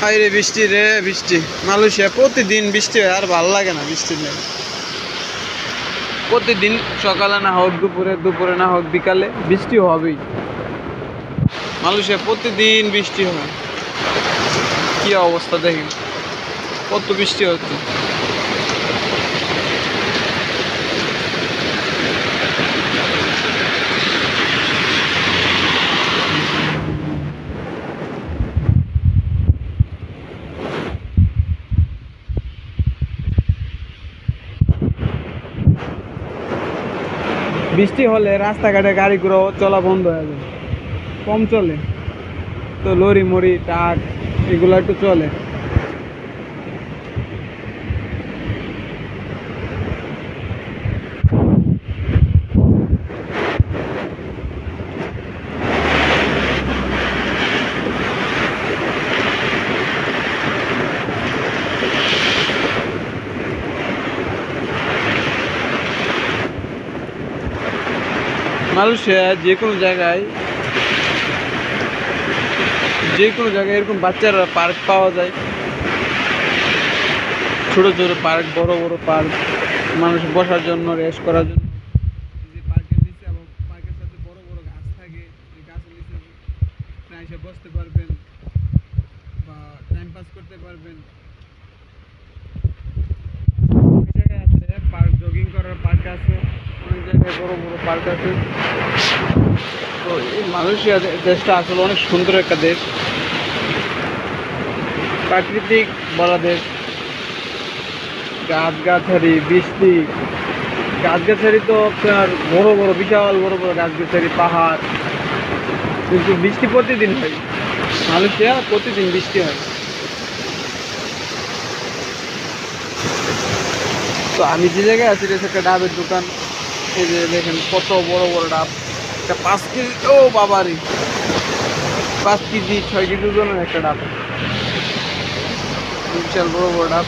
আরে বৃষ্টি রে বৃষ্টি, মালয়েশিয়া প্রতিদিন বৃষ্টি হয়, আর ভালো লাগে না বৃষ্টি নেই। প্রতিদিন সকালে না হোক দুপুরে, দুপুরে না হোক বিকালে বৃষ্টি হবেই। মালয়েশিয়া প্রতিদিন বৃষ্টি হয়, কি অবস্থা দেখেন, কত বৃষ্টি হচ্ছে। বৃষ্টি হলে রাস্তাঘাটে গাড়ি ঘোড়া চলা বন্ধ হয়ে যায়, কম চলে। তো লরি মরি ট্রাক এগুলো একটু চলে। মালয়েশিয়া যে কোনো জায়গায় এরকম বাচ্চারা পার্ক পাওয়া যায়, ছোট ছোট পার্ক, বড় বড় পার্ক, মানুষ বসার জন্য, রেস্ট করার জন্য। যে পার্কের নিচে এবং পার্কের সাথে বড় বড় গাছ থাকে, এই গাছের নিচে আপনি এসে বসতে পারবেন বা টাইম পাস করতে পারবেন। অনেক জায়গায় আছে পার্ক, জগিং করার পার্ক আছে, অনেক জায়গায় বড় বড় পার্ক আছে। তো এই মালয়েশিয়া দেশটা আসলে অনেক সুন্দর একটা দেশ, প্রাকৃতিক বলা দেশ। গাছগাছালি, বৃষ্টি, গাছগাছালি তো আপনার বড় বড়, বিশাল বড় বড় গাছগাছালি, পাহাড়। কিন্তু বৃষ্টি প্রতিদিন হয়, মালয়েশিয়া প্রতিদিন বৃষ্টি হয়। তো আমি যে জায়গায় আছি এটা একটা ডাবের দোকান। এই যে দেখেন কত বড় বড় ডাব, একটা 5 কেজি, ও বাবারি, 5 কেজি 6 কেজি ওজনের একটা ডাব, বিশাল বড় বড় ডাব।